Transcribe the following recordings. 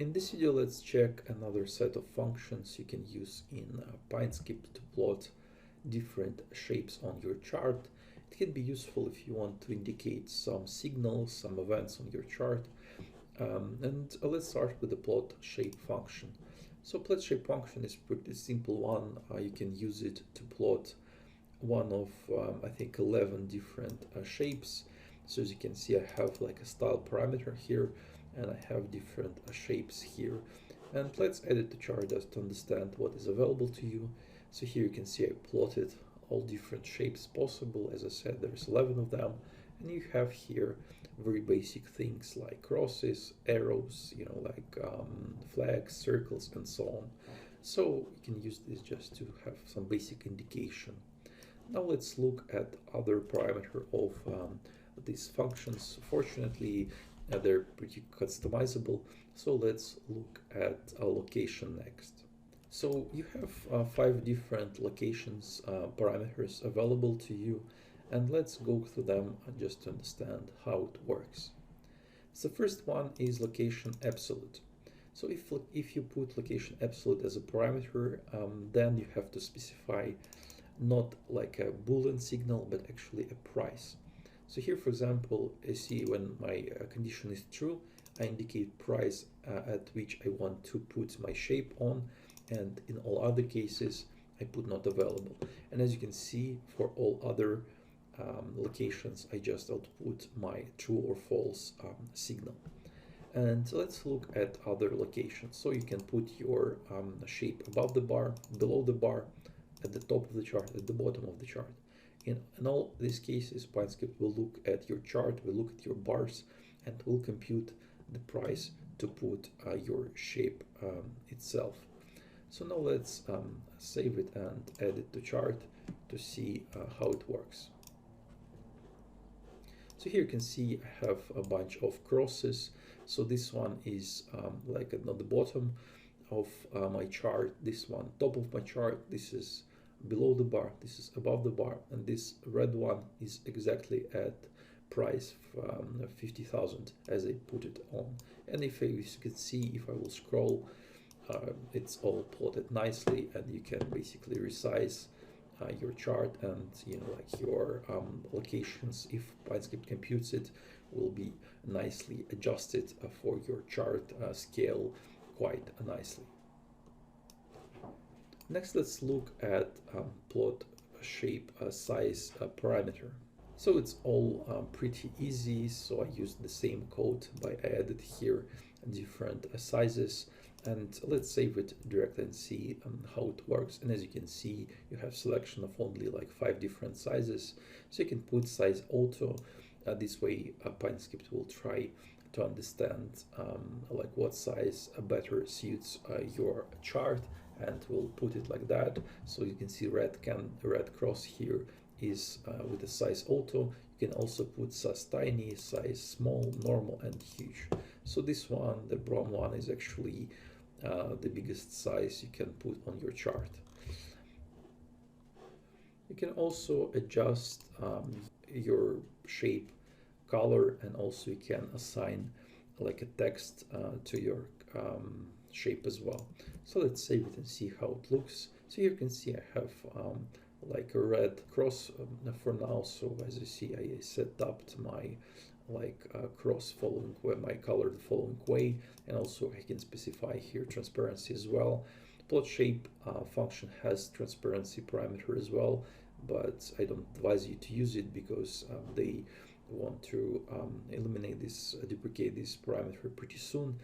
In this video, let's check another set of functions you can use in PineScript to plot different shapes on your chart. It can be useful if you want to indicate some signals, some events on your chart. Let's start with the plot shape function. So plot shape function is a pretty simple one. You can use it to plot one of, I think, 11 different shapes. So as you can see, I have like a style parameter here, and I have different shapes here. And let's edit the chart just to understand what is available to you. So here you can see I plotted all different shapes possible. As I said, there's 11 of them. And you have here very basic things like crosses, arrows, like flags, circles, and so on. So you can use this just to have some basic indication. Now let's look at other parameter of these functions. Fortunately, they're pretty customizable. So let's look at a location next. So you have 5 different locations parameters available to you, and let's go through them just to understand how it works. So the first one is location absolute. So if you put location absolute as a parameter, then you have to specify not like a Boolean signal, but actually a price. So here, for example, I see when my condition is true, I indicate price at which I want to put my shape on, and in all other cases, I put not available. And as you can see, for all other locations, I just output my true or false signal. And let's look at other locations. So you can put your shape above the bar, below the bar, at the top of the chart, at the bottom of the chart. In all these cases, PineScript will look at your chart, will look at your bars, and will compute the price to put your shape itself. So now let's save it and edit the chart to see how it works. So here you can see I have a bunch of crosses. So this one is like at the bottom of my chart, this one top of my chart, this is below the bar, this is above the bar, and this red one is exactly at price 50,000 as I put it on. And if you can see, if I will scroll, it's all plotted nicely, and you can basically resize your chart, and like your locations, if PineScript computes it, will be nicely adjusted for your chart scale quite nicely. Next, let's look at plot shape size parameter. So it's all pretty easy. So I used the same code, but I added here different sizes. And let's save it directly and see how it works. And as you can see, you have selection of only like 5 different sizes. So you can put size auto. This way, PineScript will try to understand like what size better suits your chart, and we'll put it like that. So you can see red cross here is with the size auto. You can also put size tiny, size small, normal, and huge. So this one, the brown one, is actually the biggest size you can put on your chart. You can also adjust your shape color, and also you can assign like a text to your shape as well. So let's save it and see how it looks. So here you can see I have like a red cross for now. So as you see, I set up to my cross following way, my color the following way, and also I can specify here transparency as well. Plot shape function has transparency parameter as well, but I don't advise you to use it because they want to eliminate this, deprecate this parameter pretty soon.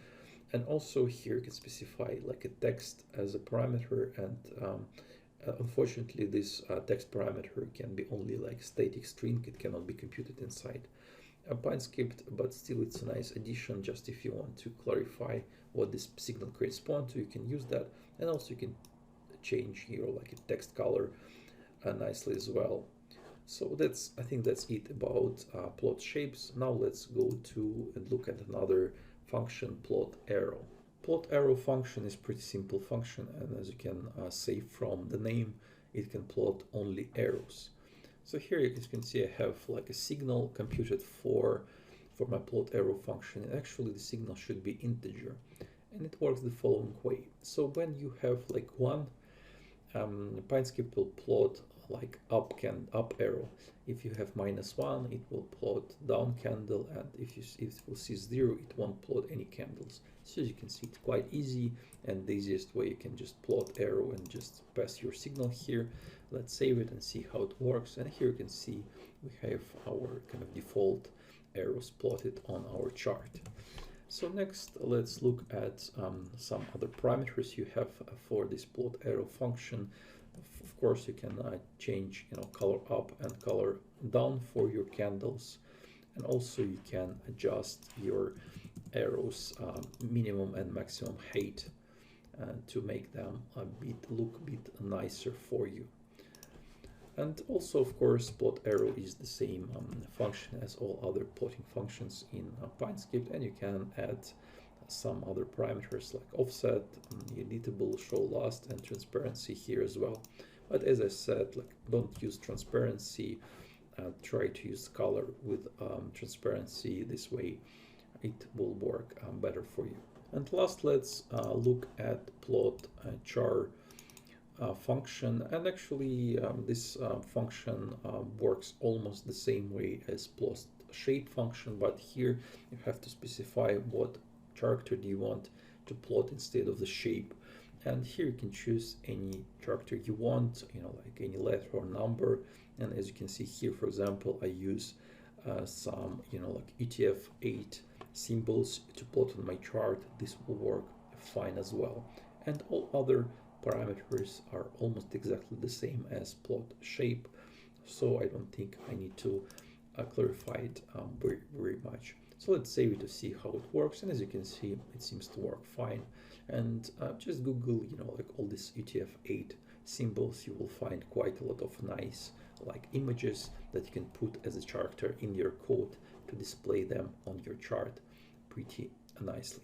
And also here you can specify like a text as a parameter, and unfortunately this text parameter can be only like static string. It cannot be computed inside PineScript, but still it's a nice addition. Just if you want to clarify what this signal corresponds to, you can use that. And also you can change here like a text color nicely as well. So I think that's it about plot shapes. Now let's go to and look at another function, plotarrow. Plotarrow function is pretty simple function, and as you can see from the name, it can plot only arrows. So here you can see I have like a signal computed for my plotarrow function, and actually the signal should be integer. and it works the following way. So when you have like one PineScript will plot like up arrow. If you have -1, it will plot down candle, and if it will see 0, it won't plot any candles. So as you can see, it's quite easy, and the easiest way you can just plot arrow and just pass your signal here. Let's save it and see how it works. And here you can see we have our kind of default arrows plotted on our chart. So next, let's look at some other parameters you have for this plot arrow function. Of course, you can change, color up and color down for your candles, and also you can adjust your arrows minimum and maximum height to make them look a bit nicer for you. And also, of course, plot arrow is the same function as all other plotting functions in PineScript, and you can add some other parameters like offset, editable, show last, and transparency here as well. But as I said, like, don't use transparency. Try to use color with transparency. This way, it will work better for you. And last, let's look at plotchar function, and actually this function works almost the same way as plotshape function, but here you have to specify what character do you want to plot instead of the shape. And here you can choose any character you want, like any letter or number. And as you can see here, for example, I use some like UTF-8 symbols to plot on my chart. This will work fine as well, and all other parameters are almost exactly the same as plotshape, so I don't think I need to clarify it very much. So let's save it to see how it works, and as you can see, it seems to work fine. And just Google, like all these UTF-8 symbols, you will find quite a lot of nice like images that you can put as a character in your code to display them on your chart pretty nicely.